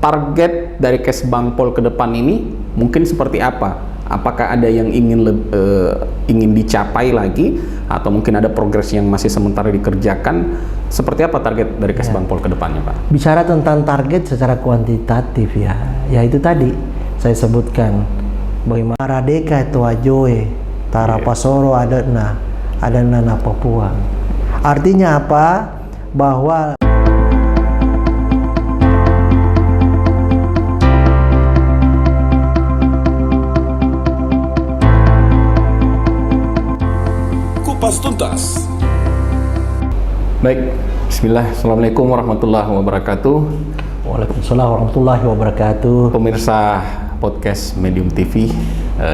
target dari Kesbangpol ke depan ini mungkin seperti apa? Apakah ada yang ingin dicapai lagi, atau mungkin ada progres yang masih sementara dikerjakan? Seperti apa target dari Kesbangpol ke depannya, Pak? Bicara tentang target secara kuantitatif ya itu tadi saya sebutkan bagaimana Radeka itu Ajoe, Tarapasoro ada Nana Papua. Artinya apa? Bahwa Kupas Tuntas. Baik, bismillah, assalamualaikum warahmatullahi wabarakatuh. Waalaikumsalam warahmatullahi wabarakatuh. Pemirsa podcast Medium TV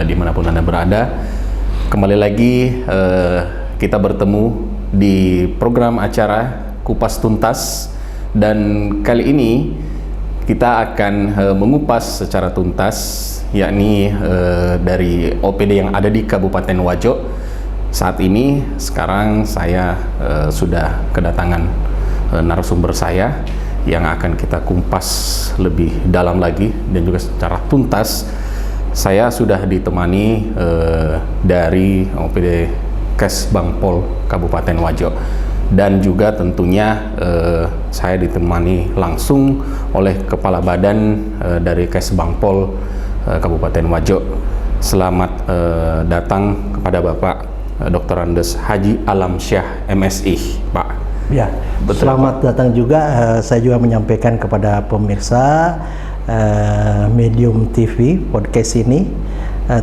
dimanapun Anda berada, kembali lagi kita bertemu di program acara Kupas Tuntas, dan kali ini kita akan mengupas secara tuntas, yakni dari OPD yang ada di Kabupaten Wajo. Saat ini, sekarang saya sudah kedatangan narasumber saya yang akan kita kumpas lebih dalam lagi dan juga secara tuntas. Saya sudah ditemani dari OPD Kesbangpol Kabupaten Wajo, dan juga tentunya saya ditemani langsung oleh Kepala Badan dari Kesbangpol Kabupaten Wajo. Selamat datang kepada Bapak Dr. Andes Haji Alamsyah MSI, Pak. Ya, betul, selamat Pak. Datang juga. Saya juga menyampaikan kepada pemirsa Medium TV podcast ini,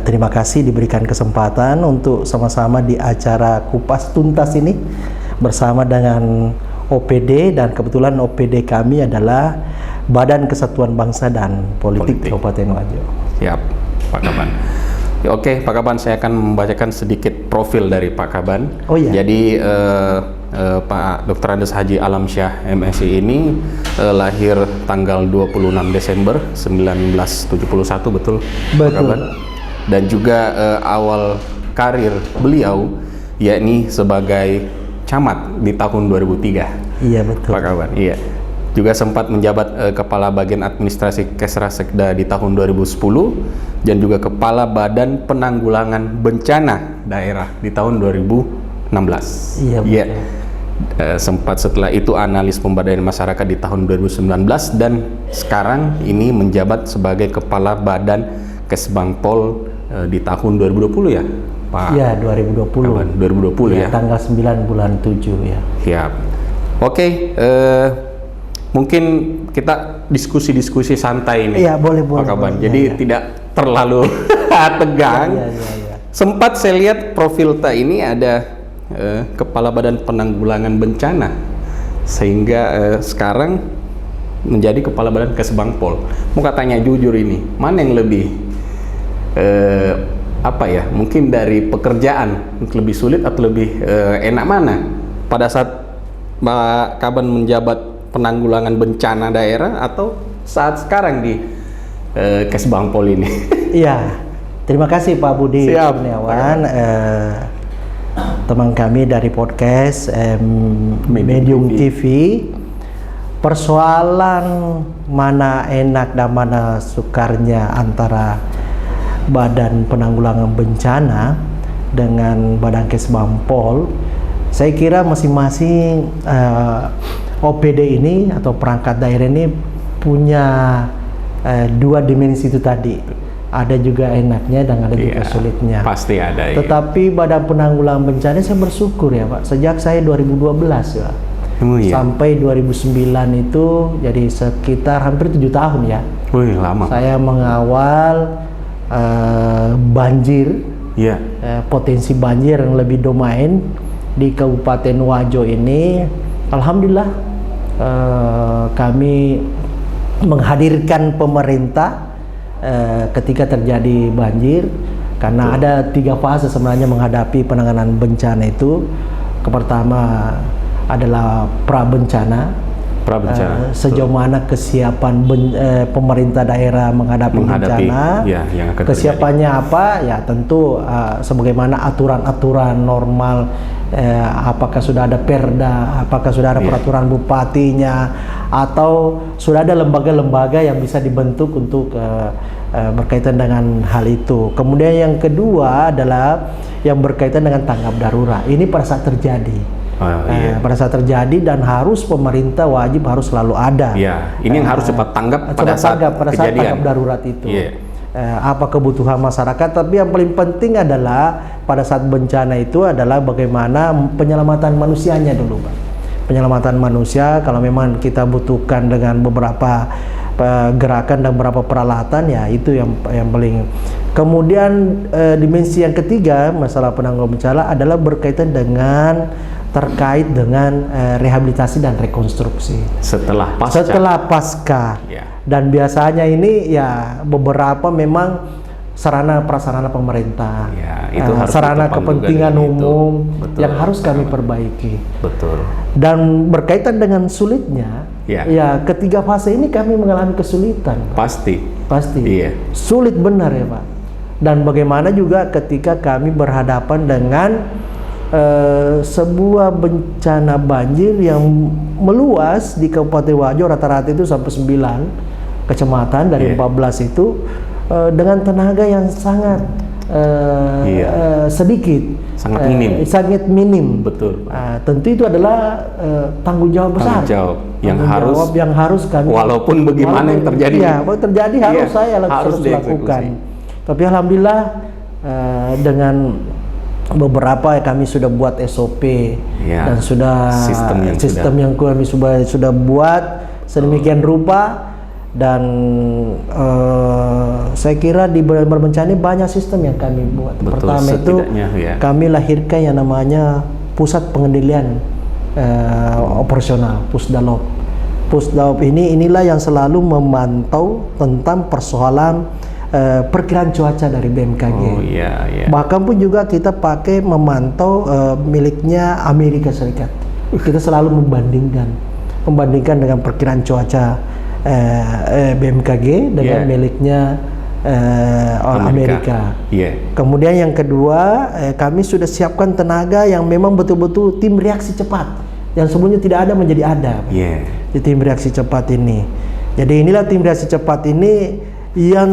terima kasih diberikan kesempatan untuk sama-sama di acara Kupas Tuntas ini bersama dengan OPD, dan kebetulan OPD kami adalah Badan Kesatuan Bangsa dan Politik Kabupaten Wajo. Siap, Pak Kaban. Oke, Pak Kaban, saya akan membacakan sedikit profil dari Pak Kaban. Oh iya. Jadi Pak Dr. Andes Haji Alamsyah MSI ini lahir tanggal 26 Desember 1971, betul? Betul. Pak Kaban? Dan juga awal karir beliau yakni sebagai camat di tahun 2003. Iya, betul. Pak Kaban, iya. Juga sempat menjabat Kepala Bagian Administrasi Kesrasekda di tahun 2010, dan juga Kepala Badan Penanggulangan Bencana Daerah di tahun 2016. Iya, betul. Ya. Sempat setelah itu analis pemberdayaan masyarakat di tahun 2019, dan sekarang ini menjabat sebagai Kepala Badan Kesbangpol di tahun 2020 ya, Pak? Iya, 2020. 2020 ya. Tanggal 9 bulan 7 ya. Siap. Oke, mungkin kita diskusi-diskusi santai ini. Iya, boleh. Pak Kaban. Boleh, jadi tidak terlalu tegang. Iya. Sempat saya lihat profil ini ada Kepala Badan Penanggulangan Bencana, sehingga sekarang menjadi Kepala Badan Kesbangpol. Mau katanya jujur ini, mana yang lebih mungkin dari pekerjaan lebih sulit atau lebih enak mana pada saat Pak Kaban menjabat penanggulangan bencana daerah, atau saat sekarang di Kesbangpol ini? Iya, terima kasih Pak Budi Kurniawan, teman kami dari podcast Medium TV. Persoalan mana enak dan mana sukarnya antara Badan Penanggulangan Bencana dengan Badan Kesbangpol, saya kira masing-masing OPD ini atau perangkat daerah ini punya dua dimensi itu tadi. Ada juga enaknya dan ada juga sulitnya. Pasti ada. Tetapi Badan Penanggulangan Bencana saya bersyukur ya Pak. Sejak saya 2012 ya, sampai 2009 itu jadi sekitar hampir 7 tahun ya. Lama. Saya mengawal banjir, potensi banjir yang lebih domain di Kabupaten Wajo ini. Alhamdulillah kami menghadirkan pemerintah ketika terjadi banjir, karena ada 3 fase sebenarnya menghadapi penanganan bencana itu. Pertama adalah prabencana, sejauh mana kesiapan pemerintah daerah menghadapi bencana, kesiapannya apa ya, tentu sebagaimana aturan-aturan normal apakah sudah ada perda, apakah sudah ada peraturan bupatinya, atau sudah ada lembaga-lembaga yang bisa dibentuk untuk berkaitan dengan hal itu. Kemudian yang kedua adalah yang berkaitan dengan tanggap darurat. Ini pada saat terjadi. Pada saat terjadi dan harus pemerintah wajib harus selalu ada. Ini yang harus cepat tanggap pada saat kejadian. Tanggap darurat itu. Apa kebutuhan masyarakat, tapi yang paling penting adalah pada saat bencana itu adalah bagaimana penyelamatan manusianya dulu, Pak. Penyelamatan manusia, kalau memang kita butuhkan dengan beberapa gerakan dan beberapa peralatan, ya itu yang paling. Kemudian dimensi yang ketiga masalah penanggulangan bencana adalah berkaitan dengan terkait dengan rehabilitasi dan rekonstruksi setelah pasca. Dan biasanya ini ya beberapa memang sarana prasarana pemerintah, itu harus sarana kepentingan umum yang harus kami perbaiki. Dan berkaitan dengan sulitnya, ya ketiga fase ini kami mengalami kesulitan. Pasti. Sulit benar ya Pak. Dan bagaimana juga ketika kami berhadapan dengan sebuah bencana banjir yang meluas di Kabupaten Wajo, rata-rata itu sampai 9 kecamatan dari 14 itu, dengan tenaga yang sangat sedikit, sangat minim. Tentu itu adalah tanggung jawab besar, yang harus kami, walaupun bagaimana yang terjadi, harus lakukan. Tapi alhamdulillah dengan beberapa kami sudah buat SOP dan sudah sistem yang kami sudah buat sedemikian rupa. Dan saya kira di bencana banyak sistem yang kami buat. Pertama itu kami lahirkan yang namanya Pusat Pengendalian Operasional, Pusdalop. Pusdalop inilah yang selalu memantau tentang persoalan perkiraan cuaca dari BMKG. Bahkan pun juga kita pakai memantau miliknya Amerika Serikat. Kita selalu membandingkan dengan perkiraan cuaca BMKG dengan miliknya Amerika. Kemudian yang kedua, kami sudah siapkan tenaga yang memang betul-betul tim reaksi cepat yang sebelumnya tidak ada menjadi ada di tim reaksi cepat ini. Jadi inilah tim reaksi cepat ini yang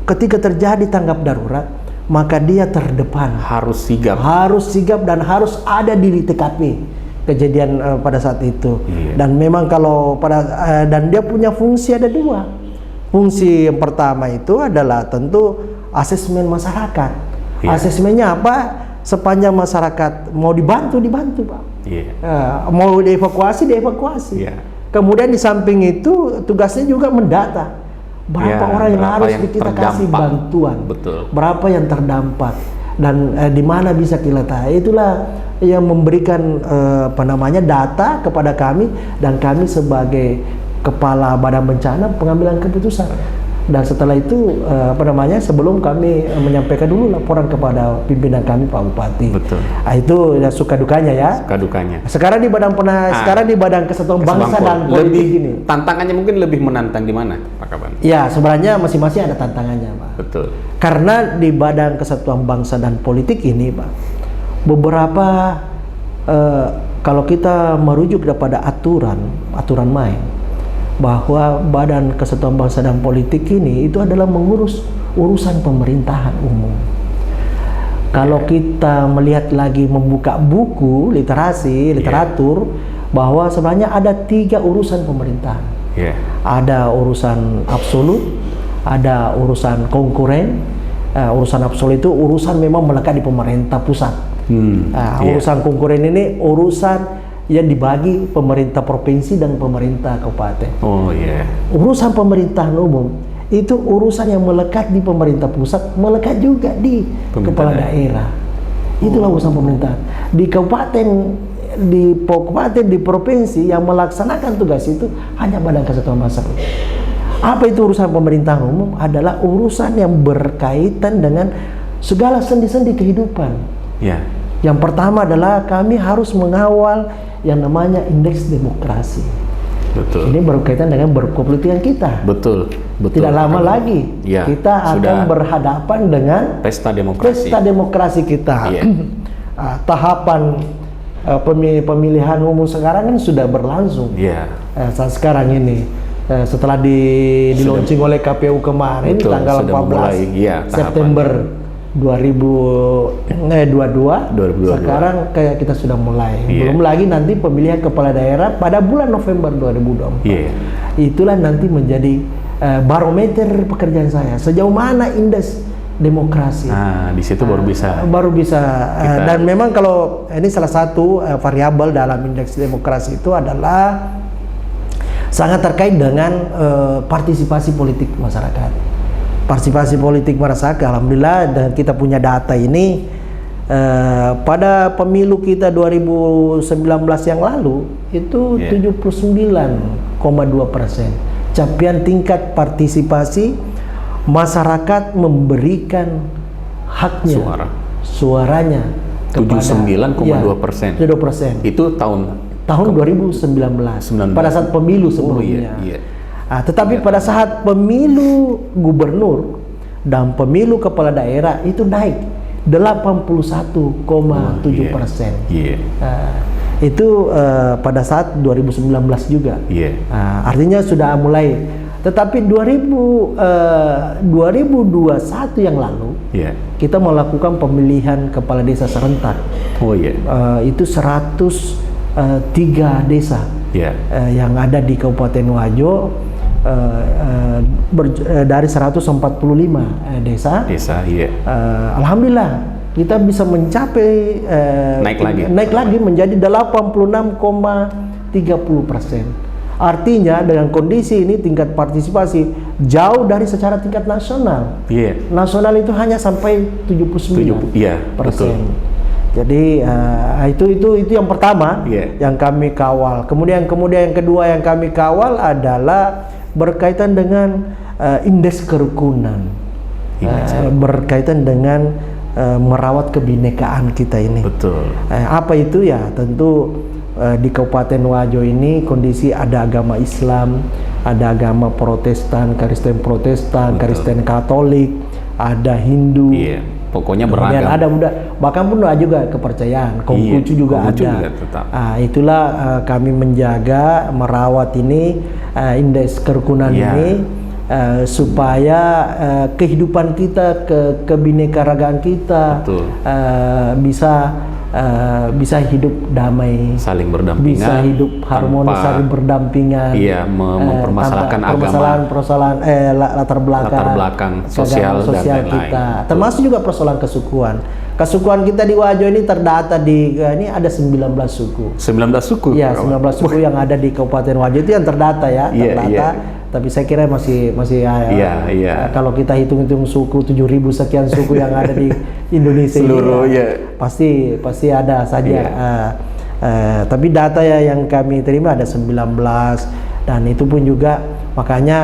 ketika terjadi tanggap darurat maka dia terdepan, harus sigap dan harus ada di TKP kejadian pada saat itu. Dan memang kalau dan dia punya fungsi ada dua. Fungsi yang pertama itu adalah tentu asesmen masyarakat. Asesmennya apa? Sepanjang masyarakat mau dibantu Pak. Mau dievakuasi. Kemudian di samping itu tugasnya juga mendata berapa orang yang harus kita kasih bantuan, berapa yang terdampak, dan di mana bisa kita tahu. Itulah yang memberikan data kepada kami, dan kami sebagai kepala badan bencana pengambilan keputusan. Dan setelah itu sebelum kami menyampaikan dulu laporan kepada pimpinan kami Pak Bupati. Itu ya suka dukanya ya. Sekarang di badan Kesatuan Bangsa dan Politik ini. Tantangannya mungkin lebih menantang di mana, Pak Kaban? Ya, sebenarnya masing-masing ada tantangannya, Pak. Karena di badan Kesatuan Bangsa dan Politik ini, Pak, beberapa kalau kita merujuk kepada aturan main, bahwa Badan Kesatuan Bangsa dan Politik ini itu adalah mengurus urusan pemerintahan umum. Kalau kita melihat lagi membuka buku literatur, bahwa sebenarnya ada 3 urusan pemerintahan. Ada urusan absolut, ada urusan konkuren. Urusan absolut itu urusan memang melekat di pemerintah pusat. Urusan konkuren ini urusan yang dibagi pemerintah provinsi dan pemerintah kabupaten. Urusan pemerintahan umum itu urusan yang melekat di pemerintah pusat, melekat juga di kepala daerah. Itulah urusan pemerintahan. Di kabupaten, di provinsi yang melaksanakan tugas itu hanya Badan Kesatuan Bangsa. Apa itu urusan pemerintahan umum? Adalah urusan yang berkaitan dengan segala sendi-sendi kehidupan. Yang pertama adalah kami harus mengawal yang namanya indeks demokrasi. Ini berkaitan dengan berkepentingan kita. Tidak lama lagi kita akan berhadapan dengan pesta demokrasi kita. tahapan pemilihan umum sekarang kan sudah berlangsung. Iya. Saat sekarang ini setelah di-launching oleh KPU kemarin Betul, tanggal sudah 14 memulai, iya, September 2022. Sekarang kayak kita sudah mulai. Iya. Belum lagi nanti pemilihan kepala daerah pada bulan November 2024. Iya. Itulah nanti menjadi barometer pekerjaan saya. Sejauh mana indeks demokrasi. Nah, di situ baru bisa. Dan memang kalau ini salah satu variabel dalam indeks demokrasi itu adalah sangat terkait dengan partisipasi politik masyarakat. Partisipasi politik masyarakat, alhamdulillah, dan kita punya data ini pada pemilu kita 2019 yang lalu itu 79,2%. Capaian tingkat partisipasi masyarakat memberikan haknya, suaranya 79,2%. 2%. Itu tahun 2019. Pada saat pemilu sebelumnya. Iya. Tetapi pada saat pemilu gubernur dan pemilu kepala daerah itu naik 81,7%. Itu pada saat 2019 juga. Artinya sudah mulai. Tetapi 2021 yang lalu kita melakukan pemilihan kepala desa serentak. Itu 103 desa yang ada di Kabupaten Wajo, dari 145 desa. Alhamdulillah kita bisa mencapai naik lagi menjadi 86,30%. Artinya dengan kondisi ini tingkat partisipasi jauh dari secara tingkat nasional. Nasional itu hanya sampai 79%. Betul. Jadi itu yang pertama yang kami kawal. Kemudian yang kedua yang kami kawal adalah berkaitan dengan indeks kerukunan, berkaitan dengan merawat kebinekaan kita ini. Betul. Apa itu ya? Tentu di Kabupaten Wajo ini kondisi ada agama Islam, ada agama Protestan, Kristen Protestan, Kristen Katolik, ada Hindu. Pokoknya beragam. Ada bahkan pun ada juga kepercayaan, Konghucu juga ada. Itulah kami menjaga, merawat ini indeks kerukunan ini supaya kehidupan kita, kebinekaragaman kita bisa hidup damai, saling berdampingan, bisa hidup harmonis, saling berdampingan. Mempermasalahkan persoalan latar belakang sosial dan lain-lain. kita, termasuk juga persoalan kesukuan. Kesukuan kita di Wajo ini terdata ini ada 19 suku. 19 suku? Iya, 19 suku yang ada di Kabupaten Wajo itu yang terdata ya, Tapi saya kira masih kalau kita hitung-hitung suku 7.000 sekian suku yang ada di Indonesia seluruh ini, pasti ada saja. Tapi data yang kami terima ada 19, dan itu pun juga makanya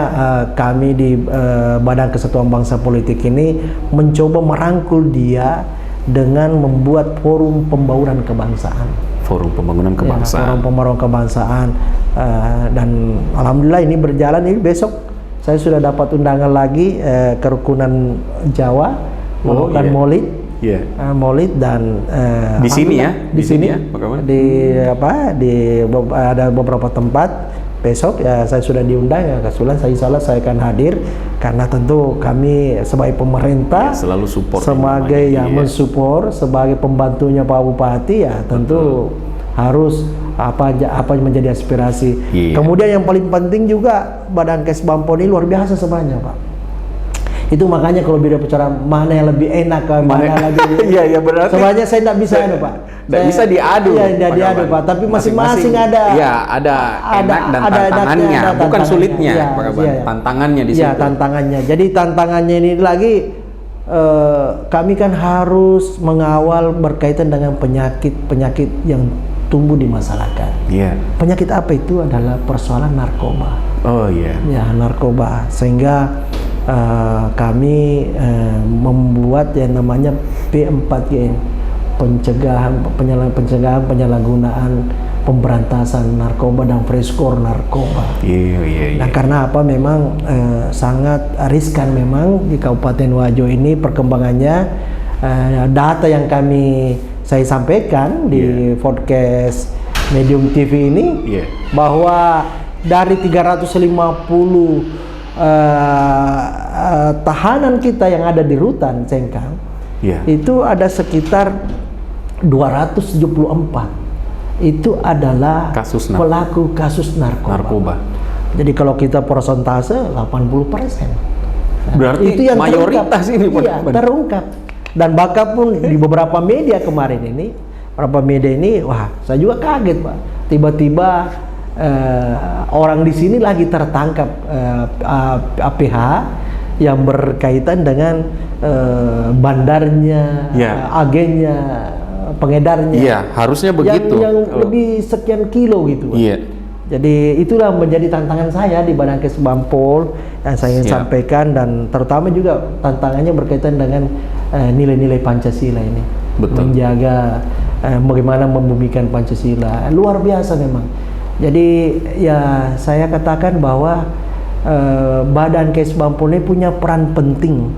kami di Badan Kesatuan Bangsa Politik ini mencoba merangkul dia dengan membuat forum pembauran kebangsaan. Forum pembangunan kebangsaan. Dan alhamdulillah ini berjalan. Ini besok saya sudah dapat undangan lagi kerukunan Jawa melakukan Maulid. Maulid dan di sini ya, di sini ada beberapa tempat. Besok ya saya sudah diundang ya, kebetulan saya akan hadir karena tentu kami sebagai pemerintah selalu support, sebagai mensupport, sebagai pembantunya Pak Bupati ya tentu harus apa yang menjadi aspirasi. Kemudian yang paling penting juga Badan Kes Bampon ini luar biasa sebenarnya Pak. Itu makanya kalau beda bicara mana yang lebih enak, mana lebih berarti sebenarnya saya tidak bisa Pak. Tidak bisa diadu. Tidak diadu Pak, tapi masing-masing ada. Ada enak dan tantangannya, bukan sulitnya, tantangannya di situ. Tantangannya. Jadi tantangannya ini lagi kami kan harus mengawal berkaitan dengan penyakit yang tumbuh di masyarakat. Penyakit apa itu adalah persoalan narkoba. Narkoba. Sehingga kami membuat yang namanya P4G, pencegahan penyalahgunaan, pemberantasan narkoba dan freskor narkoba. Nah karena apa memang sangat riskan memang di Kabupaten Wajo ini perkembangannya. Data yang kami saya sampaikan di podcast Medium TV ini bahwa dari 350 tahanan kita yang ada di rutan Cengkang, itu ada sekitar 274 itu adalah pelaku kasus narkoba. Jadi kalau kita persentase 80%. Berarti itu yang mayoritas terungkap. ini Terungkap. Dan bahkan pun di beberapa media kemarin ini, wah saya juga kaget Pak. Tiba-tiba orang di sini lagi tertangkap APH yang berkaitan dengan bandarnya, agennya, pengedarnya. Iya, harusnya begitu. Yang lebih sekian kilo gitu. Iya. Jadi itulah menjadi tantangan saya di Badankes Bampol yang saya ingin sampaikan, dan terutama juga tantangannya berkaitan dengan nilai-nilai Pancasila ini. Betul. Menjaga bagaimana membumikan Pancasila. Luar biasa memang. Jadi ya saya katakan bahwa Badankes Bampol ini punya peran penting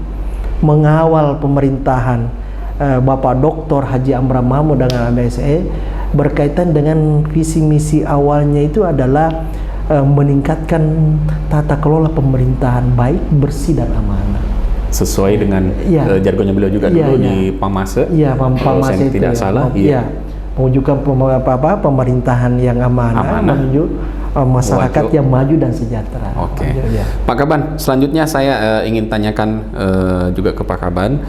mengawal pemerintahan Bapak Dr. Haji Amran Mahmud dengan MSE berkaitan dengan visi misi awalnya itu adalah meningkatkan tata kelola pemerintahan baik, bersih dan amanah. Sesuai dengan jargonnya beliau juga dulu di Pamase. Iya, Pamase itu tidak salah. Mewujudkan pemerintahan yang amanah menuju masyarakat yang maju dan sejahtera. Oke. Pak Kaban, selanjutnya saya ingin tanyakan juga ke Pak Kaban.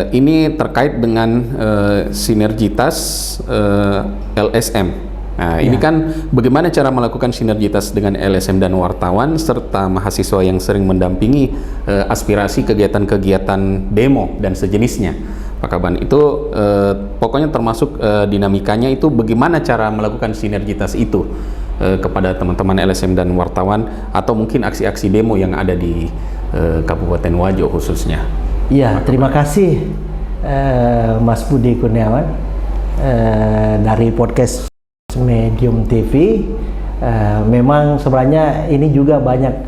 Ini terkait dengan sinergitas LSM. Nah, ini kan bagaimana cara melakukan sinergitas dengan LSM dan wartawan serta mahasiswa yang sering mendampingi aspirasi kegiatan-kegiatan demo dan sejenisnya. Pak Kaban, itu pokoknya termasuk dinamikanya itu bagaimana cara melakukan sinergitas itu kepada teman-teman LSM dan wartawan, atau mungkin aksi-aksi demo yang ada di Kabupaten Wajo khususnya. Iya, terima kasih Mas Budi Kurniawan dari podcast Medium TV. Memang sebenarnya ini juga banyak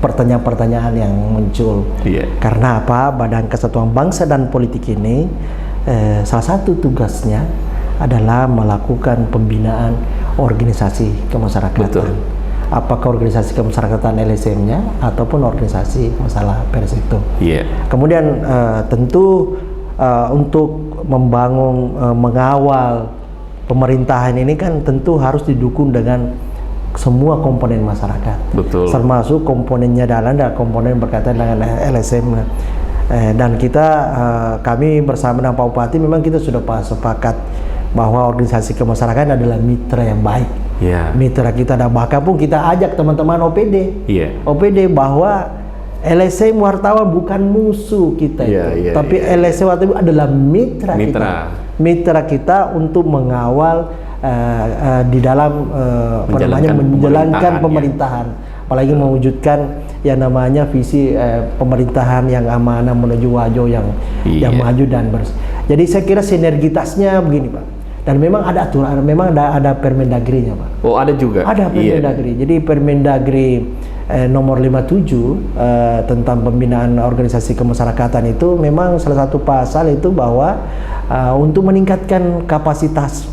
pertanyaan-pertanyaan yang muncul. Karena apa? Badan Kesatuan Bangsa dan Politik ini salah satu tugasnya adalah melakukan pembinaan organisasi kemasyarakatan. Betul. Apakah organisasi kemasyarakatan LSM-nya ataupun organisasi masalah pers itu. Kemudian tentu untuk membangun, mengawal pemerintahan ini kan tentu harus didukung dengan semua komponen masyarakat. Betul. Termasuk komponennya dalam dan komponen berkaitan dengan LSM. Dan kita, kami bersama dengan Pak Bupati memang kita sudah sepakat bahwa organisasi kemasyarakatan adalah mitra yang baik. Mitra kita, dan bahkan pun kita ajak teman-teman OPD, OPD bahwa LSM wartawan bukan musuh kita, tapi LSM wartawan adalah mitra kita. Mitra kita untuk mengawal di dalam menjalankan pemerintahan, apalagi mewujudkan yang namanya visi pemerintahan yang amanah menuju Wajo yang maju dan bersih. Jadi saya kira sinergitasnya begini Pak. Dan memang ada aturan, memang ada Permendagri-nya Pak. Oh, ada juga? Ada Permendagri. Jadi Permendagri nomor 57 tentang pembinaan organisasi kemasyarakatan itu memang salah satu pasal itu bahwa untuk meningkatkan kapasitas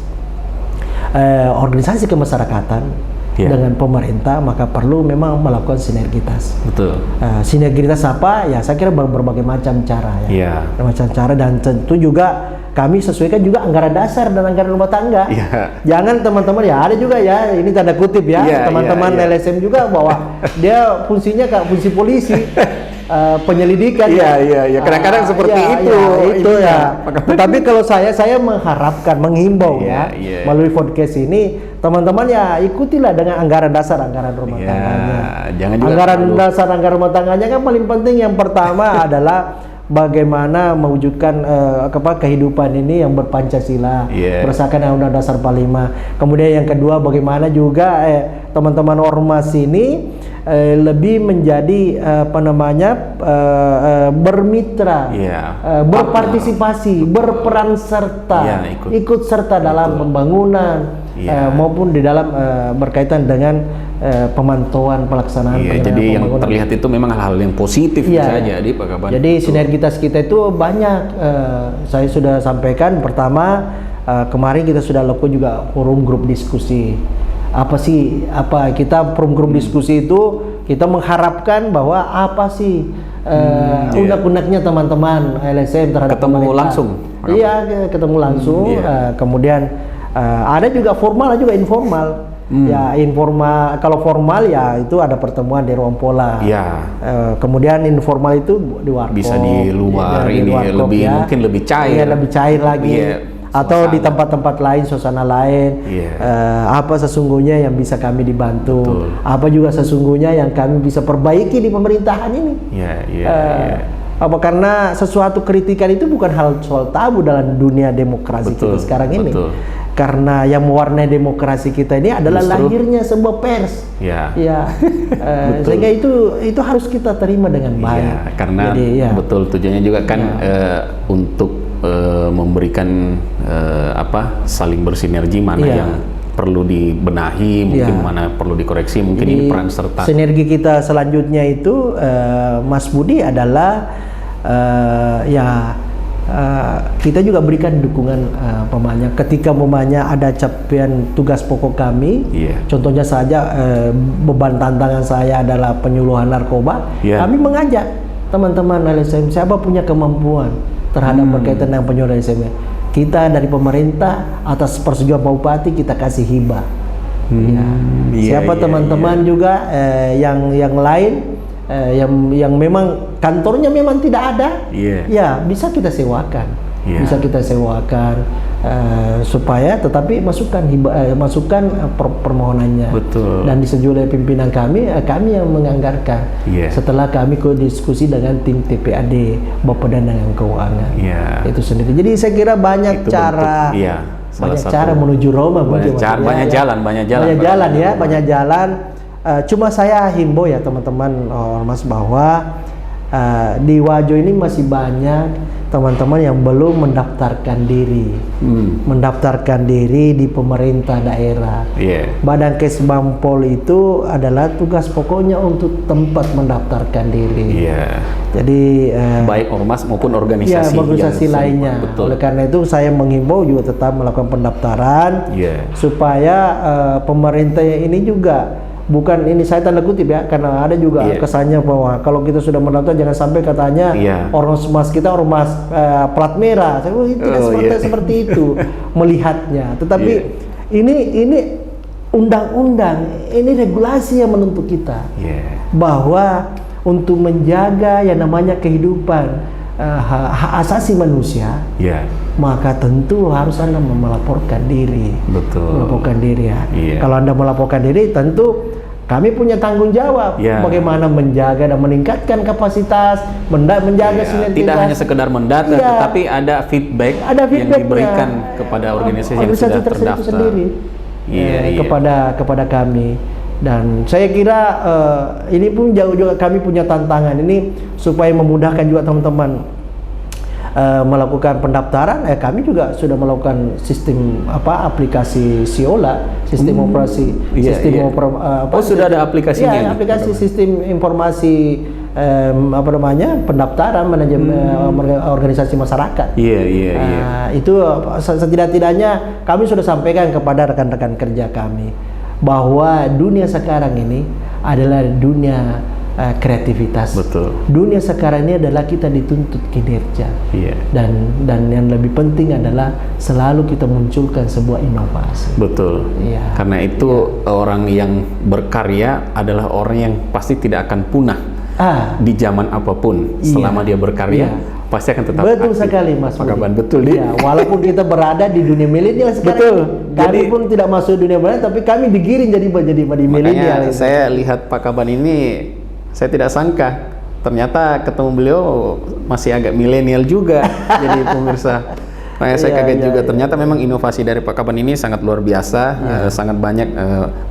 organisasi kemasyarakatan dengan pemerintah, maka perlu memang melakukan sinergitas. Betul. Sinergitas apa? Ya saya kira berbagai macam cara macam cara, dan tentu juga kami sesuaikan juga anggaran dasar dan anggaran rumah tangga. Jangan teman-teman ada juga ini tanda kutip teman-teman LSM juga bahwa dia fungsinya kayak fungsi polisi. Penyelidikan. Kadang-kadang seperti itu. Tetapi kalau saya mengharapkan, menghimbau melalui podcast ini, teman-teman ikutilah dengan anggaran dasar, anggaran rumah tangganya. Anggaran dasar, anggaran rumah tangganya kan paling penting. Yang pertama adalah bagaimana mewujudkan kehidupan ini yang berpancasila, berdasarkan Undang-Undang Dasar 45. Kemudian yang kedua, bagaimana juga teman-teman ormas ini lebih menjadi bermitra, berpartisipasi, berperan serta, ikut serta dalam pembangunan maupun di dalam berkaitan dengan pemantauan pelaksanaan. Jadi yang terlihat itu memang hal-hal yang positif saja di Pak Kaban. Jadi sinergitas kita itu banyak. Saya sudah sampaikan pertama kemarin kita sudah lakukan juga forum grup diskusi. Apa kita forum grup diskusi itu kita mengharapkan bahwa apa sih unek-uneknya teman-teman LSM terhadap ketemu pemerintah. Langsung. Iya, ketemu langsung. Kemudian ada juga formal, ada juga informal. Ya informal, kalau formal ya itu ada pertemuan di ruang pola. Kemudian informal itu di warkop. Bisa di luar ini warkop, mungkin lebih cair. Iya, lebih cair lagi. Atau di tempat-tempat lain, suasana lain. Apa sesungguhnya yang bisa kami dibantu? Apa juga sesungguhnya yang kami bisa perbaiki di pemerintahan ini? Apa karena sesuatu kritikan itu bukan hal soal tabu dalam dunia demokrasi kita sekarang ini. Karena yang mewarnai demokrasi kita ini adalah lahirnya sebuah pers. Sehingga itu harus kita terima dengan baik. Karena betul tujuannya juga kan untuk memberikan saling bersinergi, mana yang perlu dibenahi, mungkin mana perlu dikoreksi, mungkin ini peran serta. Sinergi kita selanjutnya itu Mas Budi adalah kita juga berikan dukungan ketika ada capaian tugas pokok kami. Contohnya saja beban tantangan saya adalah penyuluhan narkoba. Kami mengajak teman-teman LSM siapa punya kemampuan terhadap berkaitan dengan penyuluhan LSM. Kita dari pemerintah atas persetujuan Pak Bupati kita kasih hibah. Siapa teman-teman juga yang lain yang memang kantornya memang tidak ada, bisa kita sewakan, supaya tetapi masukkan permohonannya. Dan disetujui oleh pimpinan kami yang menganggarkan. Setelah kami diskusi dengan tim TPAD Bappedan dengan Keuangan, itu sendiri. Jadi saya kira banyak cara. Banyak cara menuju Roma, banyak jalan. Cuma saya himbau ya teman-teman Mas bahwa di Wajo ini masih banyak teman-teman yang belum mendaftarkan diri di pemerintah daerah. Badan Kesbangpol itu adalah tugas pokoknya untuk tempat mendaftarkan diri. Jadi baik ormas maupun organisasi lainnya. Oleh karena itu saya menghimbau juga tetap melakukan pendaftaran supaya pemerintah ini juga bukan ini saya tanda kutip ya, karena ada juga kesannya bahwa kalau kita sudah mendaftar jangan sampai katanya ormas kita ormas plat merah. Saya tidak seperti itu melihatnya. Tetapi ini undang-undang, ini regulasi yang menuntut kita bahwa untuk menjaga yang namanya kehidupan hak asasi manusia, maka tentu harus Anda melaporkan diri. Melaporkan diri Kalau Anda melaporkan diri, tentu kami punya tanggung jawab bagaimana menjaga dan meningkatkan kapasitas, menjaga sinergitas. Tidak hanya sekedar mendata, tetapi ada feedback yang diberikan kepada organisasi yang sudah terdaftar. Kepada kami. Dan saya kira ini pun jauh juga kami punya tantangan ini supaya memudahkan juga teman-teman melakukan pendaftaran. Kami juga sudah melakukan sistem aplikasi Siola, sistem operasi, sudah ada aplikasinya. Aplikasi sistem informasi pendaftaran manajemen organisasi masyarakat. Itu setidak-tidaknya kami sudah sampaikan kepada rekan-rekan kerja kami bahwa dunia sekarang ini adalah dunia kreativitas. Dunia sekarang ini adalah kita dituntut kinerja. Dan yang lebih penting adalah selalu kita munculkan sebuah inovasi. Karena itu orang yang berkarya adalah orang yang pasti tidak akan punah di zaman apapun. Selama dia berkarya pasti akan tetap betul aktif. Sekali Mas Pak Kaban, betul walaupun kita berada di dunia milenial sekarang, kami pun tidak masuk dunia milenial, tapi kami digiring jadi milenial. Saya lihat Pak Kaban ini, saya tidak sangka ternyata ketemu beliau masih agak milenial juga. Jadi pemirsa, Makanya saya Iya, kaget iya, juga. iya. Ternyata memang inovasi dari Pak Kaban ini sangat luar biasa, sangat banyak.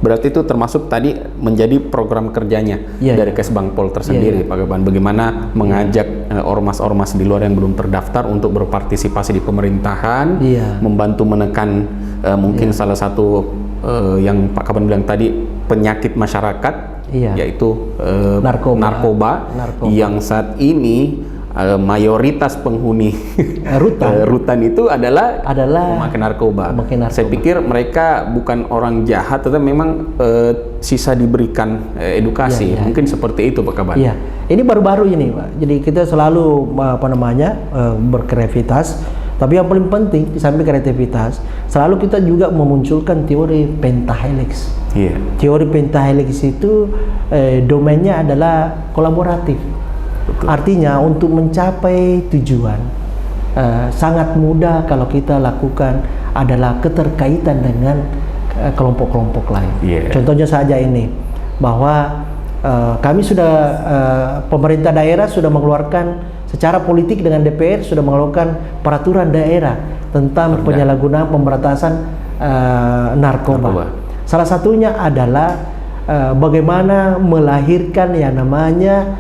Berarti itu termasuk tadi menjadi program kerjanya Iya, dari iya. Kesbangpol tersendiri, Pak Kaban. Bagaimana mengajak ormas-ormas di luar yang belum terdaftar untuk berpartisipasi di pemerintahan, Iya. membantu menekan mungkin salah satu yang Pak Kaban bilang tadi penyakit masyarakat, Iya. yaitu Narkoba. yang saat ini mayoritas penghuni rutan itu adalah pemakai narkoba. Saya pikir mereka bukan orang jahat, tetapi memang sisa diberikan edukasi. Iya. Mungkin seperti itu, Pak Kaban. Iya, ini baru-baru ini, Pak. Jadi kita selalu berkreativitas. Tapi yang paling penting di samping kreativitas, selalu kita juga memunculkan teori pentahelix. Iya. Teori pentahelix itu domainnya adalah kolaboratif. Betul. Artinya untuk mencapai tujuan sangat mudah kalau kita lakukan adalah keterkaitan dengan kelompok-kelompok lain. Yeah. Contohnya saja ini, bahwa kami sudah pemerintah daerah sudah mengeluarkan secara politik dengan DPR sudah mengeluarkan peraturan daerah tentang penyalahgunaan pemberantasan narkoba. Salah satunya adalah bagaimana melahirkan yang namanya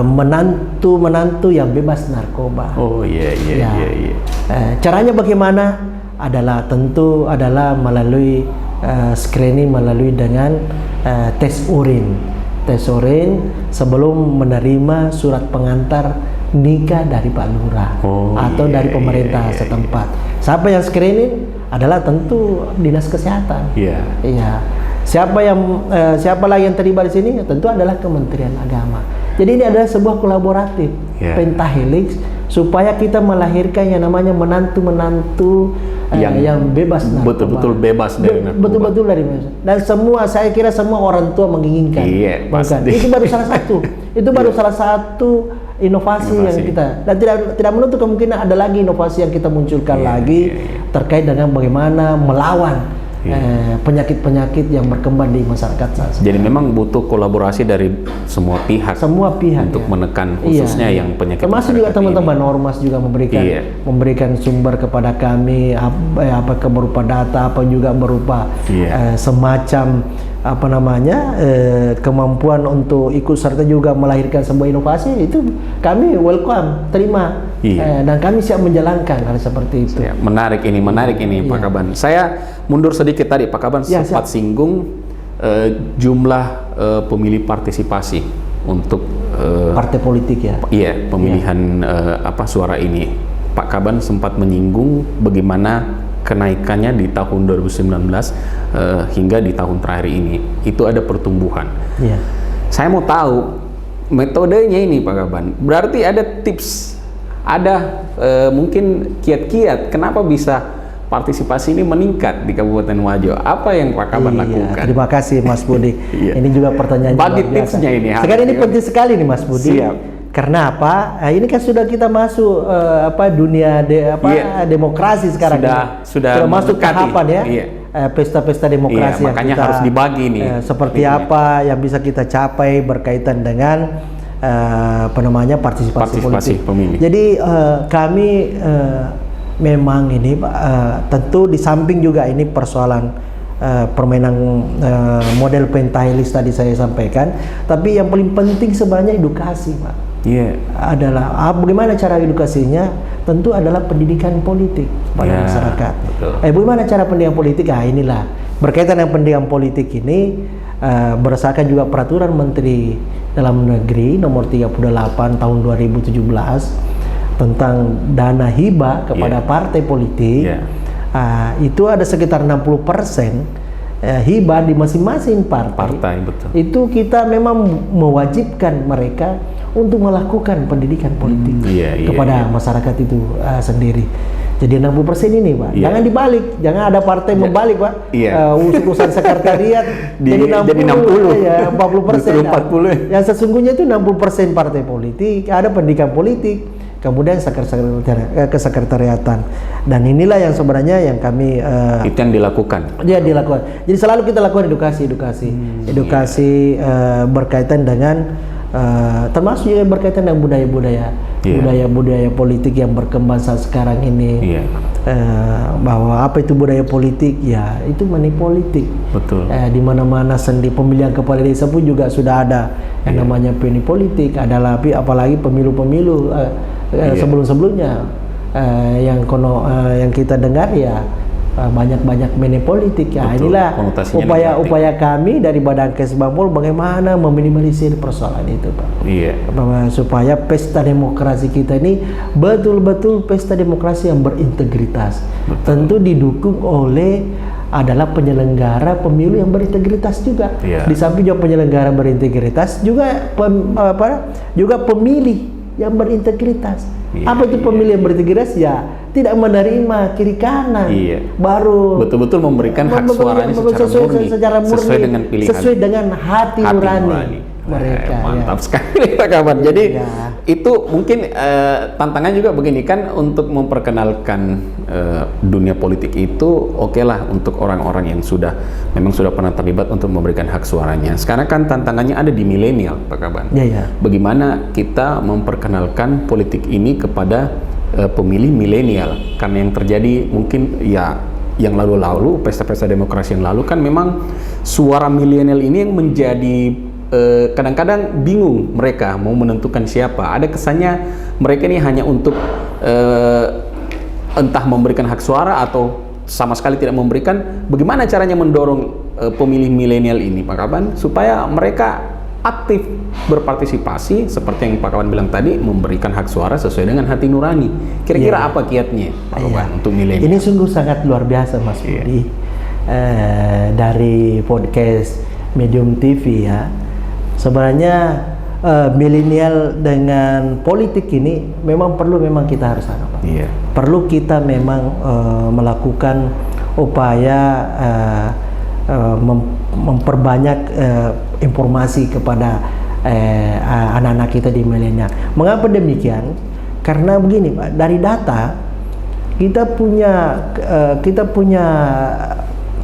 menantu yang bebas narkoba. Oh iya. Caranya bagaimana? Tentu adalah melalui screening melalui dengan tes urin. Tes urin sebelum menerima surat pengantar nikah dari Pak Lurah atau dari pemerintah setempat. Siapa yang screening adalah tentu dinas kesehatan. Iya. Siapa lagi yang terlibat di sini? Tentu adalah Kementerian Agama. Jadi ini adalah sebuah kolaboratif pentahelix supaya kita melahirkan yang namanya menantu yang bebas narkoba. Betul-betul bebas dari narkoba. Betul-betul dari bebas. Dan saya kira semua orang tua menginginkan. Iya, Bukan? pasti. Itu baru salah satu. Itu baru salah satu inovasi yang kita, dan tidak menutup kemungkinan ada lagi inovasi yang kita munculkan lagi terkait dengan bagaimana melawan penyakit-penyakit yang berkembang di masyarakat saat ini. Jadi memang butuh kolaborasi dari semua pihak untuk menekan khususnya yang penyakit termasuk juga teman-teman ormas juga memberikan sumber kepada kami, apakah berupa data, apa juga berupa semacam kemampuan untuk ikut serta juga melahirkan sebuah inovasi. Itu kami welcome, terima, dan kami siap menjalankan hal seperti itu. Menarik ini Pak Kaban. Saya mundur sedikit tadi, Pak Kaban sempat singgung jumlah pemilih partisipasi untuk partai politik pemilihan suara ini. Pak Kaban sempat menyinggung bagaimana kenaikannya di tahun 2019 hingga di tahun terakhir ini itu ada pertumbuhan. Saya mau tahu metodenya ini, Pak Kaban. Berarti ada tips, ada mungkin kiat-kiat kenapa bisa partisipasi ini meningkat di Kabupaten Wajo. Apa yang Pak Kaban lakukan? Terima kasih Mas Budi. Ini juga pertanyaan bagi tipsnya ini. Sekarang ini penting sekali nih Mas Budi. Karena apa? Ini kan sudah kita masuk dunia demokrasi sekarang. Sudah masuk tahapan pesta-pesta demokrasi yang makanya kita, harus dibagi nih. Seperti apa yang bisa kita capai berkaitan dengan partisipasi politik. Pemilih. Jadi kami memang ini tentu di samping juga ini persoalan permainan model pentahelix tadi saya sampaikan, tapi yang paling penting sebenarnya edukasi, Pak. Adalah bagaimana cara edukasinya? Tentu adalah pendidikan politik pada masyarakat. Bagaimana cara pendidikan politik? Inilah berkaitan dengan pendidikan politik ini berdasarkan juga peraturan Menteri Dalam Negeri nomor 38 tahun 2017 tentang dana hibah kepada partai politik. Itu ada sekitar 60% hibah di masing-masing partai. Betul. Itu kita memang mewajibkan mereka untuk melakukan pendidikan politik kepada masyarakat itu sendiri. Jadi 60% ini, Pak. Jangan dibalik, jangan ada partai membalik, Pak. Urusan sekretariat jadi 60, 40%. 40. Yang sesungguhnya itu 60% partai politik, ada pendidikan politik, kemudian kesekretariatan. Dan inilah yang sebenarnya yang kami itu yang dilakukan. Dilakukan. Jadi selalu kita lakukan edukasi berkaitan dengan termasuk juga berkaitan dengan budaya-budaya politik yang berkembang saat sekarang ini. Bahwa apa itu budaya politik? Ya, itu money politik. Betul. Di mana-mana sendi pemilihan kepala desa pun juga sudah ada yang namanya money politik. Adalah apalagi pemilu-pemilu sebelum-sebelumnya yang kita dengar ya banyak money politik. Ya, betul. Inilah upaya kami dari Badankes Bangpol bagaimana meminimalisir persoalan itu, Pak. Supaya pesta demokrasi kita ini betul-betul pesta demokrasi yang berintegritas. Betul. Tentu didukung oleh adalah penyelenggara pemilu yang berintegritas juga. Di samping juga penyelenggara berintegritas juga pemilih yang berintegritas. Apa itu pemilih yang berintegritas? Ya, tidak menerima kiri kanan. Baru betul-betul memberikan hak suaranya secara murni, sesuai dengan pilihan, sesuai dengan hati nurani mereka. Mantap sekali, Pak Kaban. Jadi itu mungkin tantangan juga begini kan, untuk memperkenalkan dunia politik itu oke lah untuk orang-orang yang memang sudah pernah terlibat untuk memberikan hak suaranya. Sekarang kan tantangannya ada di milenial, Pak Kaban. Bagaimana kita memperkenalkan politik ini kepada pemilih milenial, karena yang terjadi mungkin ya yang lalu-lalu pesta-pesta demokrasi yang lalu kan memang suara milenial ini yang menjadi kadang-kadang bingung mereka mau menentukan siapa. Ada kesannya mereka ini hanya untuk entah memberikan hak suara atau sama sekali tidak memberikan. Bagaimana caranya mendorong pemilih milenial ini, Pak Kaban, supaya mereka aktif berpartisipasi seperti yang Pak Kaban bilang tadi, memberikan hak suara sesuai dengan hati nurani. Kira-kira apa kiatnya, Pak Kaban, untuk milenial? Ini sungguh sangat luar biasa, Mas Budi. Dari podcast Medium TV ya. Sebenarnya milenial dengan politik ini memang kita harus apa? Perlu kita memang melakukan upaya memperbanyak informasi kepada anak-anak kita di milenial. Mengapa demikian? Karena begini, Pak, dari data kita punya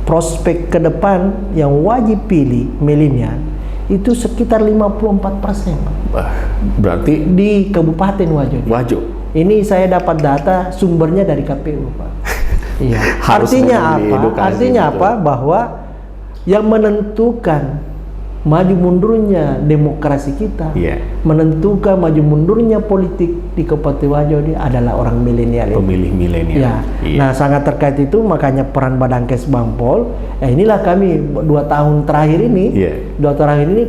prospek ke depan yang wajib pilih milenial itu sekitar 54%. Berarti di Kabupaten Wajo. Ini saya dapat data sumbernya dari KPU, Pak. Artinya apa? Bahwa yang menentukan maju mundurnya demokrasi kita, menentukan maju mundurnya politik di Kabupaten Wajo ini adalah orang milenial. Pemilih milenial. Nah, sangat terkait itu makanya peran Badankes Bangpol. Inilah kami 2 tahun terakhir ini,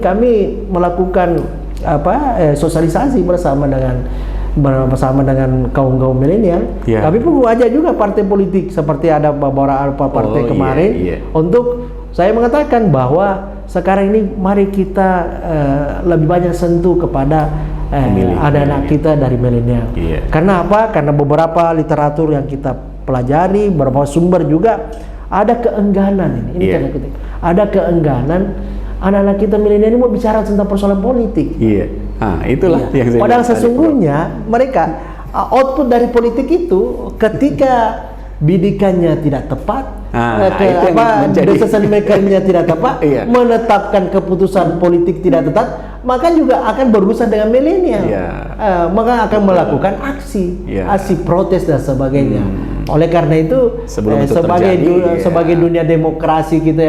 kami melakukan sosialisasi bersama dengan kaum milenial. Kami pun wajah juga partai politik seperti ada beberapa partai kemarin untuk saya mengatakan bahwa sekarang ini mari kita lebih banyak sentuh kepada anak-anak kita dari milenial. Karena apa? Karena beberapa literatur yang kita pelajari, beberapa sumber juga ada keengganan ini. Ada keengganan anak-anak kita milenial ini mau bicara tentang persoalan politik. Itulah yang saya padahal sesungguhnya mereka output dari politik itu ketika bidikannya tidak tepat, decision maker-nya tidak tepat, menetapkan keputusan politik tidak tepat, maka juga akan berurusan dengan milenial. Maka akan melakukan aksi protes dan sebagainya. Oleh karena itu, sebagai dunia demokrasi kita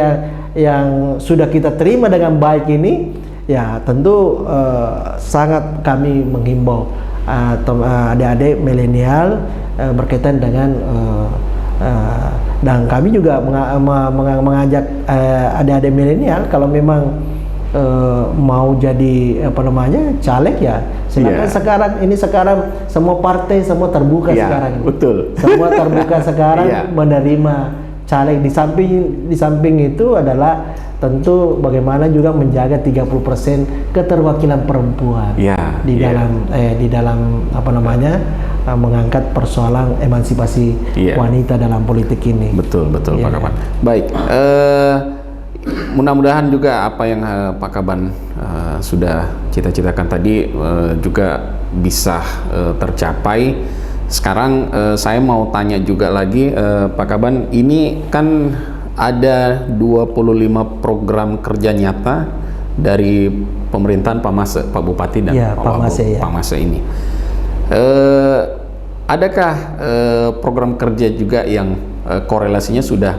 yang sudah kita terima dengan baik ini, ya tentu sangat kami menghimbau adik-adik milenial berkaitan dengan dan kami juga mengajak adik-adik milenial kalau memang mau jadi caleg ya silakan. Sekarang semua partai semua terbuka sekarang. Betul. Semua terbuka sekarang menerima caleg. Di samping itu adalah tentu bagaimana juga menjaga 30% keterwakilan perempuan di dalam mengangkat persoalan emansipasi wanita dalam politik ini. Betul Pak Kaban. Baik, mudah-mudahan juga apa yang Pak Kaban sudah cita-citakan tadi juga bisa tercapai. Sekarang saya mau tanya juga lagi, Pak Kaban, ini kan ada 25 program kerja nyata dari pemerintahan Pak Mase, Pak Bupati dan Pak Mase ini. Adakah program kerja juga yang korelasinya sudah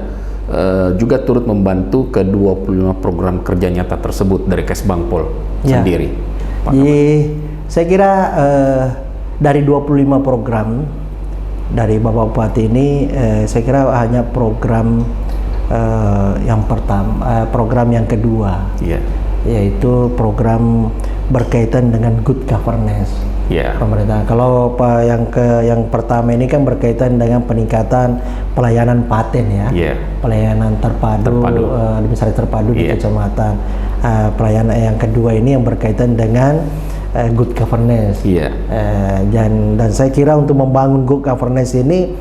juga turut membantu ke 25 program kerja nyata tersebut dari Kesbangpol sendiri? Saya kira dari 25 program dari Bapak Bupati ini, saya kira hanya program yang pertama, program yang kedua, yaitu program berkaitan dengan good governance pemerintah. Kalau yang pertama ini kan berkaitan dengan peningkatan pelayanan paten pelayanan terpadu. Administrasi terpadu di kecamatan. Pelayanan yang kedua ini yang berkaitan dengan good governance. Dan saya kira untuk membangun good governance ini,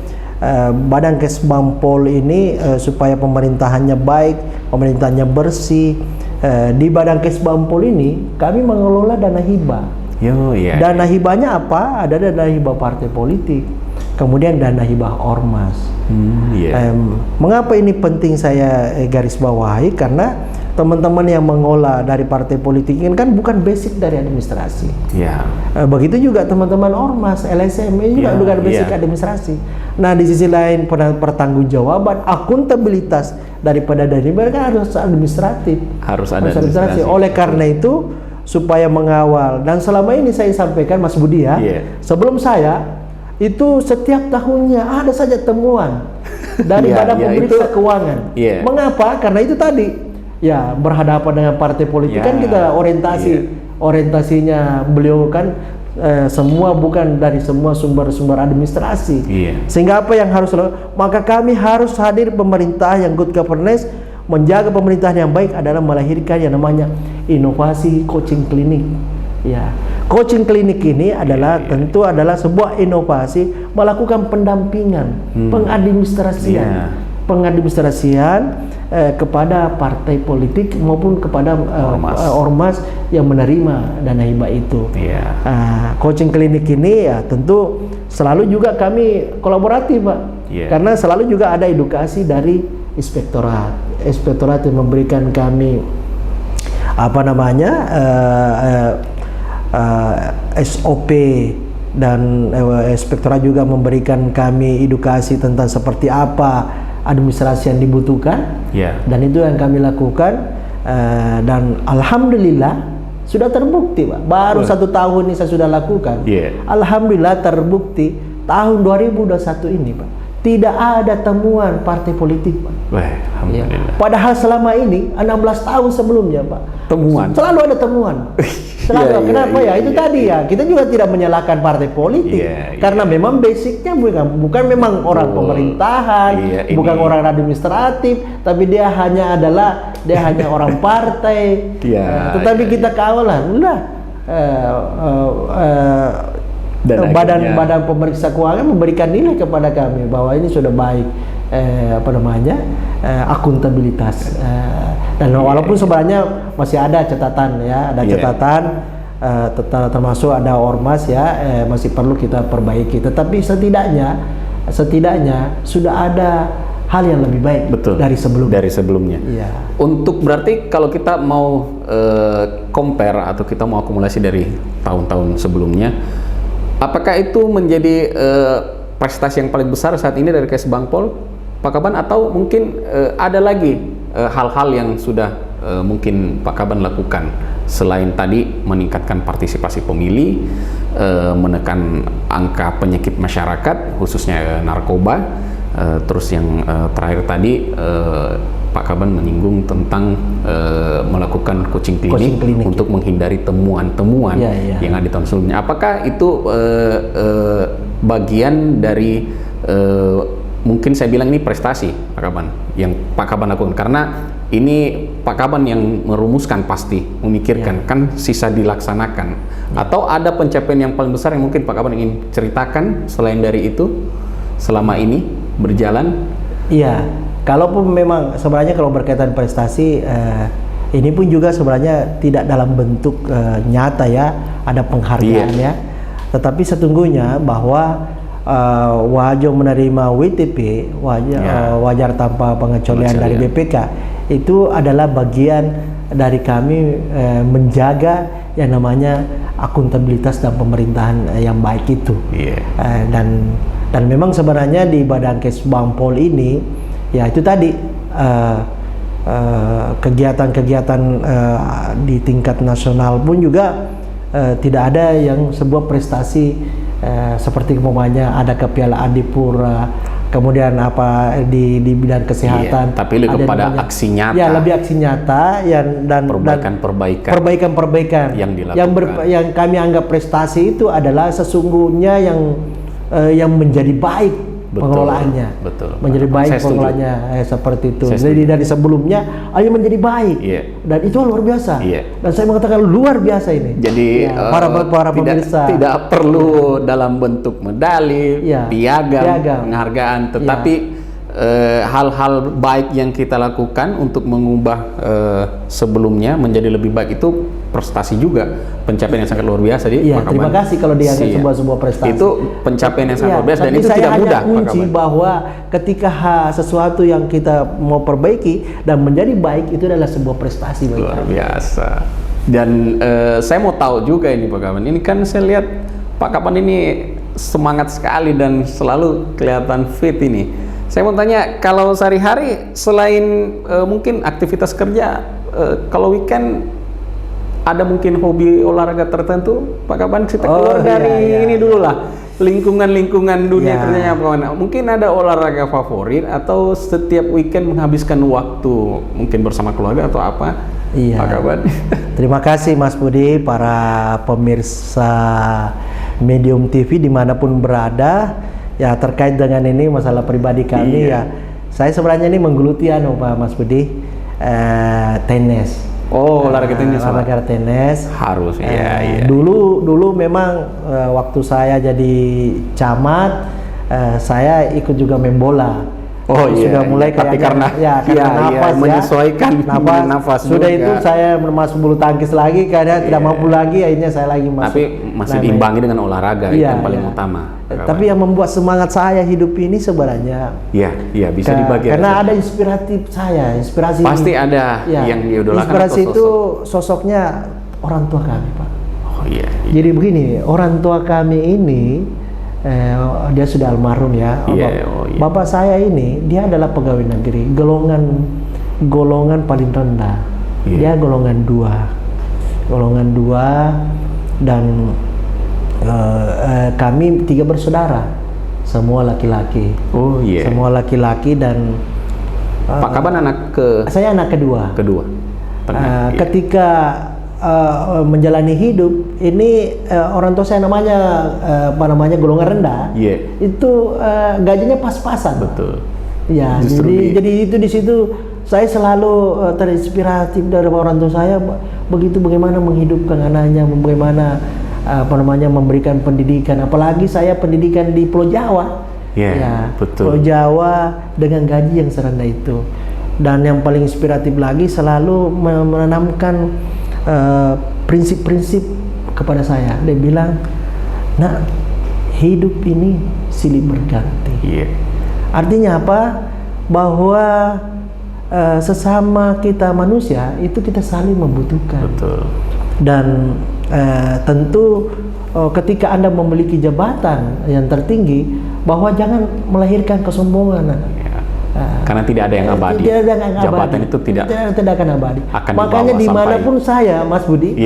Badan Kesbangpol ini supaya pemerintahannya baik, pemerintahannya bersih. Di Badan Kesbangpol ini kami mengelola dana hibah. Dana hibahnya apa? Ada dana hibah partai politik, kemudian dana hibah ormas. Mengapa ini penting saya garis bawahi? Karena teman-teman yang mengolah dari partai politik ini kan bukan basic dari administrasi. Begitu juga teman-teman ormas, LSM juga bukan basic administrasi. Nah, di sisi lain pertanggungjawaban, akuntabilitas daripada dari mereka harus administratif. Harus administrasi. Oleh karena itu, supaya mengawal, dan selama ini saya sampaikan Mas Budi sebelum saya itu setiap tahunnya ada saja temuan dari Badan Pemeriksa Keuangan. Mengapa? Karena itu tadi berhadapan dengan partai politik kan kita orientasinya beliau kan semua bukan dari semua sumber-sumber administrasi. Sehingga apa yang harus maka kami harus hadir pemerintah yang good governance. Menjaga pemerintahan yang baik adalah melahirkan yang namanya inovasi coaching klinik. Coaching klinik ini adalah tentu adalah sebuah inovasi melakukan pendampingan, pengadministrasian kepada partai politik maupun kepada ormas yang menerima dana hibah itu. Coaching klinik ini tentu selalu juga kami kolaboratif, Pak. Karena selalu juga ada edukasi dari inspektorat yang memberikan kami SOP, dan inspektorat juga memberikan kami edukasi tentang seperti apa administrasi yang dibutuhkan. Dan itu yang kami lakukan, dan alhamdulillah sudah terbukti, Pak. Baru 1 tahun ini saya sudah lakukan. Alhamdulillah terbukti tahun 2021 ini, Pak, tidak ada temuan partai politik, Pak. Alhamdulillah. Padahal selama ini 16 tahun sebelumnya, Pak, temuan selalu ada temuan. Selalu. Kenapa itu tadi kita juga tidak menyalahkan partai politik, karena memang basicnya bukan memang orang pemerintahan, bukan orang administratif, tapi dia hanya orang partai. Tetapi kita kawal Badan Pemeriksa Keuangan memberikan nilai kepada kami bahwa ini sudah baik, akuntabilitas, dan walaupun sebenarnya masih ada catatan termasuk ada ormas masih perlu kita perbaiki, tetapi setidaknya sudah ada hal yang lebih baik dari sebelumnya. Untuk berarti kalau kita mau compare atau kita mau akumulasi dari tahun-tahun sebelumnya, apakah itu menjadi prestasi yang paling besar saat ini dari Kesbangpol, Pak Kaban, atau mungkin ada lagi hal-hal yang sudah mungkin Pak Kaban lakukan selain tadi meningkatkan partisipasi pemilih, menekan angka penyakit masyarakat khususnya narkoba, terus yang terakhir tadi Pak Kaban menyinggung tentang melakukan coaching klinik untuk menghindari temuan-temuan yang ada di tahun sebelumnya. Apakah itu bagian dari mungkin saya bilang ini prestasi Pak Kaban yang Pak Kaban lakukan? Karena ini Pak Kaban yang merumuskan, pasti memikirkan, kan sisa dilaksanakan. Atau ada pencapaian yang paling besar yang mungkin Pak Kaban ingin ceritakan selain dari itu selama ini berjalan? Kalaupun memang sebenarnya kalau berkaitan prestasi, ini pun juga sebenarnya tidak dalam bentuk nyata ada penghargaan tetapi setungguhnya bahwa Wajo menerima WTP, wajar tanpa pengecualian dari BPK, itu adalah bagian dari kami menjaga yang namanya akuntabilitas dan pemerintahan yang baik itu. Dan memang sebenarnya di Badan Kesbangpol ini ya itu tadi kegiatan-kegiatan di tingkat nasional pun juga tidak ada yang sebuah prestasi seperti umpamanya ada kepialaan Adipura, kemudian apa di bidang kesehatan, tapi lebih kepada aksi nyata. Ya, lebih aksi nyata dan perbaikan yang dilakukan. Yang kami anggap prestasi itu adalah sesungguhnya yang menjadi baik pengelolaannya. Menjadi baik pengelolaannya seperti itu. Jadi dari sebelumnya ayo menjadi baik. Dan itu luar biasa. Dan saya mengatakan luar biasa ini. Jadi para pemirsa tidak perlu dalam bentuk medali, piagam, penghargaan, tetapi hal-hal baik yang kita lakukan untuk mengubah sebelumnya menjadi lebih baik itu prestasi juga, pencapaian yang sangat luar biasa. Terima kasih kalau dianggap sebuah prestasi. Itu pencapaian yang sangat luar biasa dan itu tidak mudah. Kunci bahwa ketika sesuatu yang kita mau perbaiki dan menjadi baik itu adalah sebuah prestasi bagi luar biasa. Dan saya mau tahu juga ini Pak Kaban. Ini kan saya lihat Pak Kaban ini semangat sekali dan selalu kelihatan fit ini. Saya mau tanya, kalau sehari-hari selain mungkin aktivitas kerja, kalau weekend ada mungkin hobi olahraga tertentu, Pak Kaban? Kita keluar dari ini dulu lah, lingkungan dunia kerjanya Pak Kaban. Mungkin ada olahraga favorit atau setiap weekend menghabiskan waktu mungkin bersama keluarga atau apa? Pak Kaban? Terima kasih Mas Budi, para pemirsa Medium TV dimanapun berada. Ya, terkait dengan ini masalah pribadi kami saya sebenarnya ini menggeluti Pak Mas Budi, tenis. Olahraga tenis. Olahraga tenis harus. Dulu memang waktu saya jadi camat, saya ikut juga main bola. Sudah mulai tapi karena nafas menyesuaikan nafas sudah juga. Itu saya masuk bulu tangkis lagi karena tidak mampu lagi, akhirnya saya lagi masuk. Tapi masih diimbangi dengan olahraga yang paling utama. Tapi yang membuat semangat saya hidup ini sebenarnya bisa dibagi. Karena ada inspirasi pasti ada yang diidolakan. Inspirasi itu sosoknya orang tua kami, Pak. Jadi begini, orang tua kami ini dia sudah almarhum ya. Bapak saya ini dia adalah pegawai negeri golongan paling rendah. Dia golongan 2 dan kami 3 bersaudara, semua laki-laki. Semua laki-laki dan Pak Kaban saya anak kedua. Ketika menjalani hidup ini orang tua saya namanya golongan rendah. Itu gajinya pas-pasan. Betul. Jadi itu di situ saya selalu terinspiratif dari orang tua saya bagaimana menghidupkan anaknya, bagaimana memberikan pendidikan, apalagi saya pendidikan di Pulau Jawa. Betul. Pulau Jawa dengan gaji yang serendah itu. Dan yang paling inspiratif lagi selalu menanamkan prinsip-prinsip kepada saya. Dia bilang, "Nak, hidup ini silih berganti." Artinya apa? Bahwa sesama kita manusia itu kita saling membutuhkan. Betul. Dan tentu ketika Anda memiliki jabatan yang tertinggi, bahwa jangan melahirkan kesombongan. Karena tidak ada yang abadi. Jabatan itu tidak akan abadi. Makanya dimanapun saya, Mas Budi,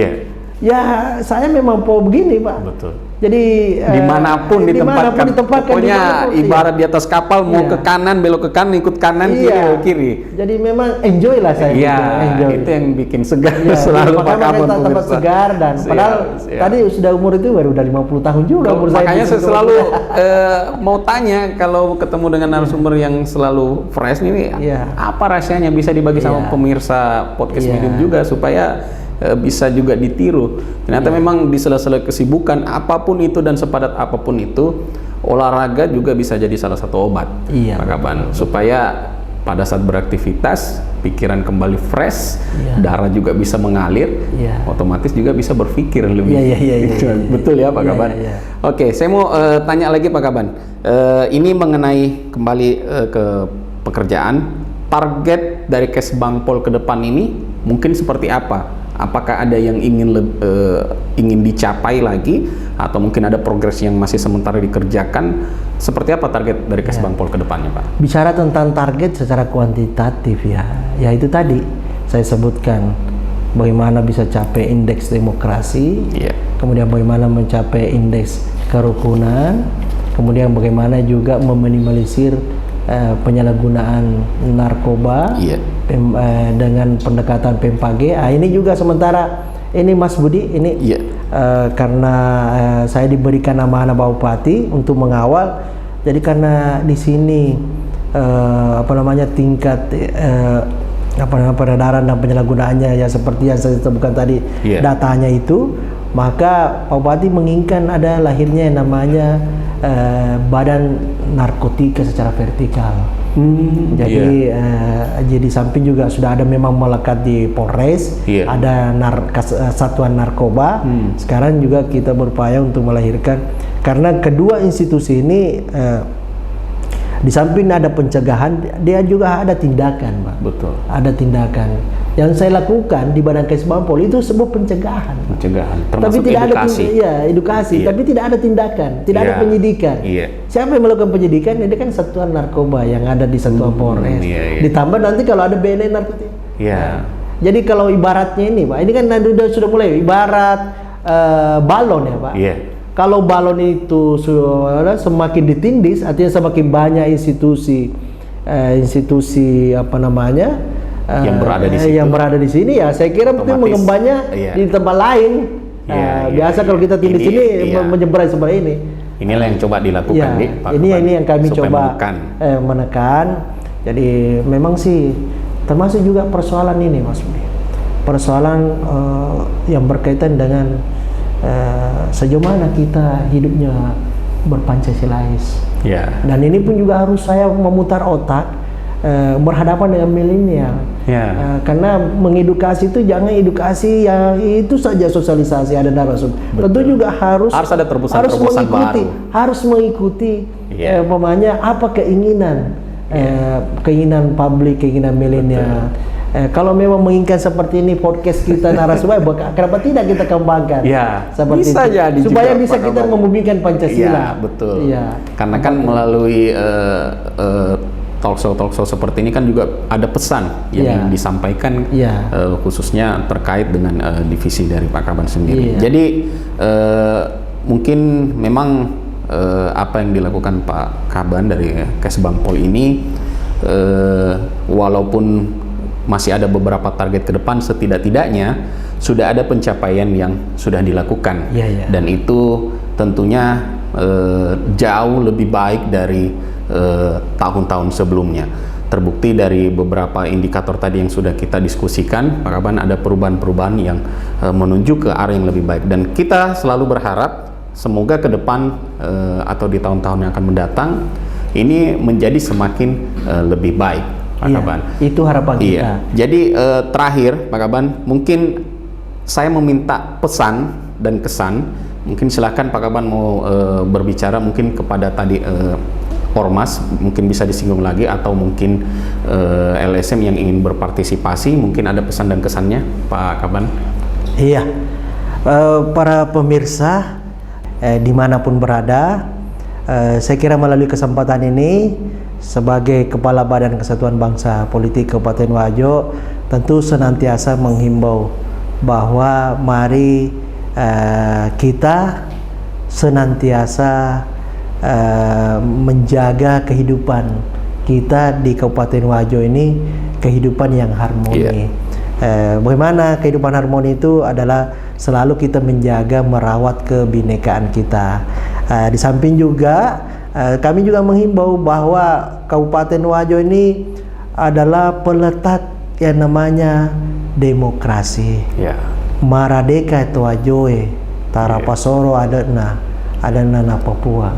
saya memang begini, Pak. Betul. Jadi dimanapun ditempatkan, pokoknya ibarat di atas kapal mau ke kanan belok ke kanan, ikut kanan kiri. Jadi memang enjoy lah saya. Itu yang bikin segar selalu Pak Kaban. Tempat segar dan padahal tadi sudah umur itu baru udah 50 tahun juga umur saya. Makanya saya selalu mau tanya kalau ketemu dengan narasumber yang selalu fresh ini, apa rahasianya bisa dibagi sama pemirsa podcast Medium juga supaya bisa juga ditiru. Ternyata memang di sela-sela kesibukan apapun itu dan sepadat apapun itu, olahraga juga bisa jadi salah satu obat, Pak Kaban, supaya pada saat beraktivitas pikiran kembali fresh, darah juga bisa mengalir, otomatis juga bisa berpikir lebih. Betul ya Pak Kaban. Oke, saya mau tanya lagi Pak Kaban. Ini mengenai kembali ke pekerjaan. target dari Kesbangpol ke depan ini mungkin seperti apa? Apakah ada yang ingin dicapai lagi, atau mungkin ada progres yang masih sementara dikerjakan? Seperti apa target dari Kesbangpol ke depannya, Pak? Bicara tentang target secara kuantitatif ya itu tadi saya sebutkan, bagaimana bisa capai indeks demokrasi, kemudian bagaimana mencapai indeks kerukunan, kemudian bagaimana juga meminimalisir penyalahgunaan narkoba dengan pendekatan PMPG. Ini juga sementara ini Mas Budi ini karena saya diberikan amanah Pak Bupati untuk mengawal. Jadi karena di sini tingkat peredaran dan penyalahgunaannya ya seperti yang saya sebutkan tadi datanya itu, maka Pak Bupati menginginkan ada lahirnya yang namanya badan narkotika secara vertikal. Jadi samping juga sudah ada memang melekat di Polres, ada satuan narkoba. Sekarang juga kita berupaya untuk melahirkan, karena kedua institusi ini di samping ada pencegahan, dia juga ada tindakan, Pak. Betul. Ada tindakan. Yang saya lakukan di Badan Kesbangpol itu sebuah pencegahan. Tapi tidak edukasi. Ada edukasi, tapi tidak ada tindakan, tidak ada penyidikan. Siapa yang melakukan penyidikan? Ini kan satuan narkoba yang ada di satuan Polres. Ditambah nanti kalau ada BNN narkotika. Jadi kalau ibaratnya ini, Pak, ini kan sudah mulai ibarat balon ya, Pak. Kalau balon itu semakin ditindis, artinya semakin banyak institusi yang berada di sini ya, saya kira mungkin mengembangnya di tempat lain. Biasa kalau kita tindis ini menyeberang seperti ini. Inilah yang coba dilakukan Pak. Ini yang kami coba menekan. Jadi memang sih termasuk juga persoalan ini, Mas Budi. Persoalan yang berkaitan dengan sejauh mana kita hidupnya berpancasilais. Dan ini pun juga harus saya memutar otak berhadapan dengan milenial. Karena mengedukasi itu jangan edukasi yang itu saja sosialisasi ada narasum. Tentu juga harus ada terobosan baru. Harus mengikuti apa keinginan keinginan publik, keinginan milenial. Kalau memang menginginkan seperti ini podcast kita narasumber, kenapa tidak kita kembangkan? Seperti bisa jadi supaya juga, bisa kita membumikan Pancasila. Betul. Karena kan melalui talk show seperti ini kan juga ada pesan yang disampaikan khususnya terkait dengan divisi dari Pak Kaban sendiri. Jadi mungkin memang apa yang dilakukan Pak Kaban dari Kesbangpol ini walaupun masih ada beberapa target ke depan, setidak-tidaknya sudah ada pencapaian yang sudah dilakukan dan itu tentunya jauh lebih baik dari tahun-tahun sebelumnya. Terbukti dari beberapa indikator tadi yang sudah kita diskusikan, Pak Kaban, ada perubahan-perubahan yang menuju ke arah yang lebih baik, dan kita selalu berharap semoga ke depan atau di tahun-tahun yang akan mendatang ini menjadi semakin lebih baik, Pak Kaban. Itu harapan kita. Jadi terakhir Pak Kaban, mungkin saya meminta pesan dan kesan. Mungkin silakan Pak Kaban mau berbicara mungkin kepada tadi Ormas, mungkin bisa disinggung lagi, atau mungkin LSM yang ingin berpartisipasi, mungkin ada pesan dan kesannya Pak Kaban. Para pemirsa dimanapun berada, saya kira melalui kesempatan ini sebagai Kepala Badan Kesatuan Bangsa Politik Kabupaten Wajo tentu senantiasa menghimbau bahwa mari kita senantiasa menjaga kehidupan kita di Kabupaten Wajo ini, kehidupan yang harmoni. Bagaimana kehidupan harmoni itu adalah selalu kita menjaga, merawat kebinekaan kita. Di samping juga kami juga menghimbau bahwa Kabupaten Wajo ini adalah peletak yang namanya demokrasi. Maradeka itu Wajoe, Tarapasoro adana Papua.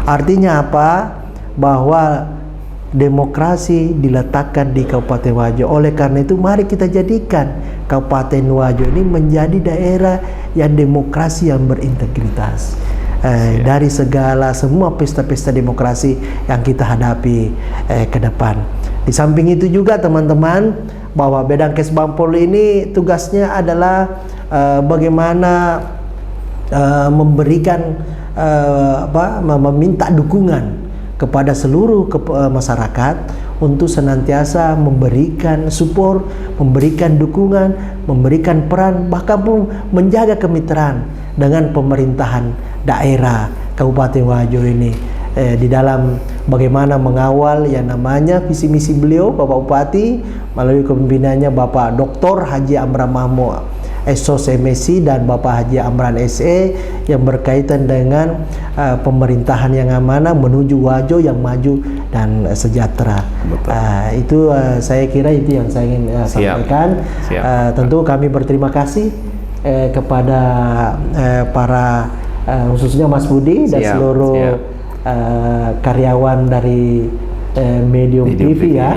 Artinya apa? Bahwa demokrasi diletakkan di Kabupaten Wajo. Oleh karena itu mari kita jadikan Kabupaten Wajo ini menjadi daerah yang demokrasi yang berintegritas. Dari semua pesta-pesta demokrasi yang kita hadapi ke depan. Di samping itu juga teman-teman, bahwa Bedang Kesbangpol ini tugasnya adalah bagaimana memberikan meminta dukungan kepada seluruh masyarakat untuk senantiasa memberikan support, memberikan dukungan, memberikan peran, bahkan pun menjaga kemitraan dengan pemerintahan daerah Kabupaten Wajo ini di dalam bagaimana mengawal yang namanya visi misi beliau Bapak Bupati melalui kepemimpinannya Bapak Dr. Haji Amran Mahmud SOS MSc dan Bapak Haji Amran SE yang berkaitan dengan pemerintahan yang amanah menuju Wajo yang maju dan sejahtera. Itu saya kira itu yang saya ingin sampaikan. Tentu kami berterima kasih kepada para khususnya Mas Budi dan seluruh karyawan dari Medium TV ya,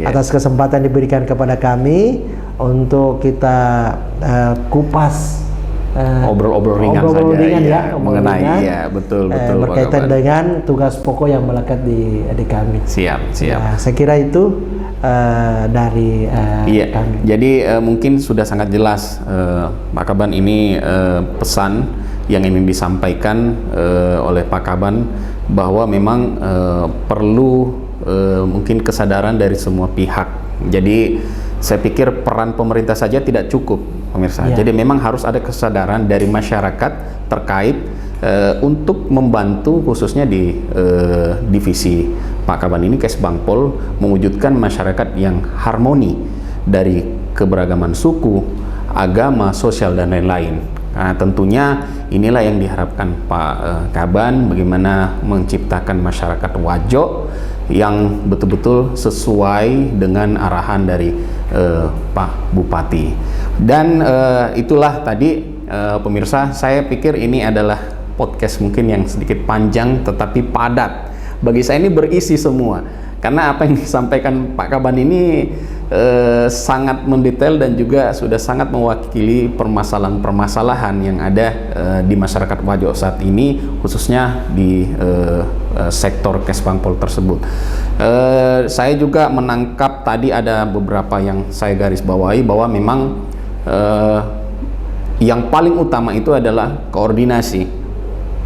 atas kesempatan diberikan kepada kami untuk kita kupas obrol-obrol ringan saja mengenai betul berkaitan dengan tugas pokok yang melekat di kami. Siap. Saya kira itu dari kami. Jadi mungkin sudah sangat jelas Pak Kaban ini pesan yang ingin disampaikan oleh Pak Kaban bahwa memang perlu mungkin kesadaran dari semua pihak. Jadi saya pikir peran pemerintah saja tidak cukup, pemirsa. Jadi memang harus ada kesadaran dari masyarakat terkait untuk membantu khususnya di divisi Pak Kaban ini Kesbangpol mewujudkan masyarakat yang harmoni dari keberagaman suku, agama, sosial dan lain-lain. Nah, tentunya inilah yang diharapkan Pak Kaban, bagaimana menciptakan masyarakat Wajo yang betul-betul sesuai dengan arahan dari Pak Bupati. Dan itulah tadi pemirsa, saya pikir ini adalah podcast mungkin yang sedikit panjang tetapi padat. Bagi saya ini berisi semua, karena apa yang disampaikan Pak Kaban ini sangat mendetail dan juga sudah sangat mewakili permasalahan-permasalahan yang ada di masyarakat Wajo saat ini, khususnya di sektor Kesbangpol tersebut. Saya juga menangkap tadi ada beberapa yang saya garis bawahi bahwa memang yang paling utama itu adalah koordinasi.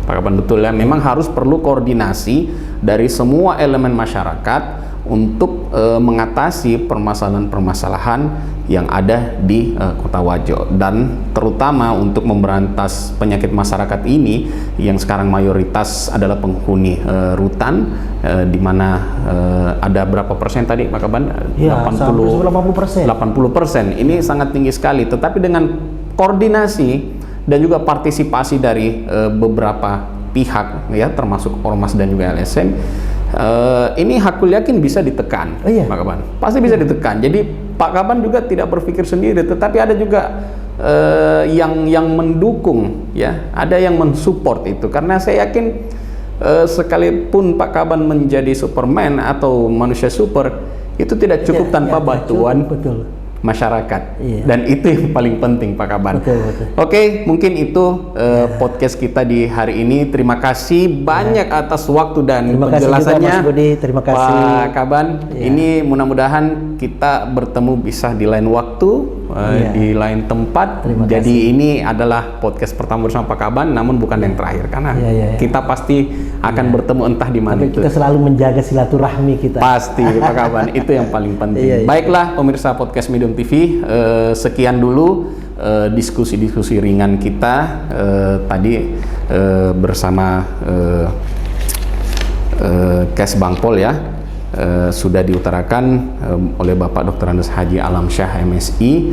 Pak Kaban, betul ya, memang harus perlu koordinasi dari semua elemen masyarakat untuk mengatasi permasalahan-permasalahan yang ada di Kota Wajo, dan terutama untuk memberantas penyakit masyarakat ini yang sekarang mayoritas adalah penghuni rutan, di mana ada berapa persen tadi Pak Kaban? 80%. Ini sangat tinggi sekali, tetapi dengan koordinasi dan juga partisipasi dari beberapa pihak ya, termasuk ormas dan juga LSM, ini hakul yakin bisa ditekan. Pak Kaban pasti bisa ditekan. Jadi Pak Kaban juga tidak berpikir sendiri, tetapi ada juga yang mendukung ya, ada yang mensupport itu, karena saya yakin sekalipun Pak Kaban menjadi Superman atau manusia super, itu tidak cukup tanpa bantuan masyarakat. Dan itu yang paling penting Pak Kaban. Oke, mungkin itu podcast kita di hari ini. Terima kasih banyak atas waktu dan penjelasannya Terima kasih Pak Kaban. Ini mudah-mudahan kita bertemu bisa di lain waktu, di lain tempat. Jadi ini adalah podcast pertama bersama Pak Kaban, namun bukan yang terakhir, karena kita pasti akan bertemu entah di mana. Kita selalu menjaga silaturahmi kita. Pasti Pak Kaban, itu yang paling penting. Baiklah pemirsa podcast Medium TV, sekian dulu diskusi-diskusi ringan kita tadi bersama Kesbangpol ya. Sudah diutarakan oleh Bapak Dr. Andes Haji Alamsyah MSI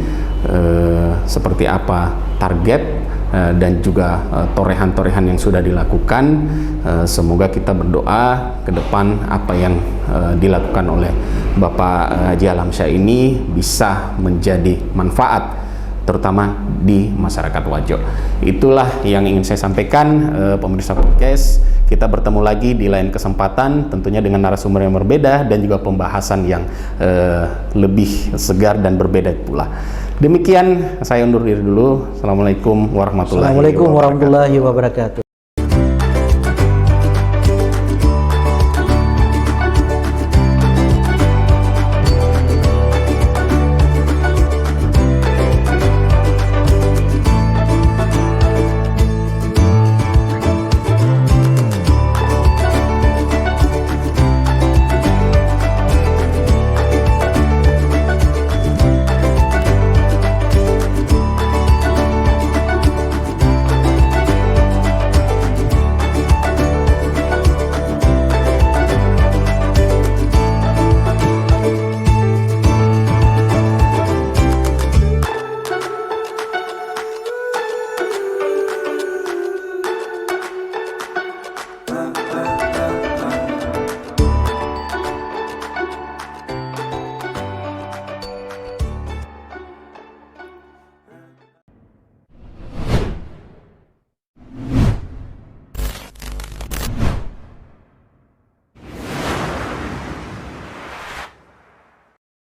seperti apa target dan juga torehan-torehan yang sudah dilakukan. Semoga kita berdoa ke depan apa yang dilakukan oleh Bapak Haji Alamsyah ini bisa menjadi manfaat terutama di masyarakat Wajo. Itulah yang ingin saya sampaikan pemirsa podcast. Kita bertemu lagi di lain kesempatan, tentunya dengan narasumber yang berbeda dan juga pembahasan yang lebih segar dan berbeda pula. Demikian, saya undur diri dulu. Assalamualaikum warahmatullahi wabarakatuh.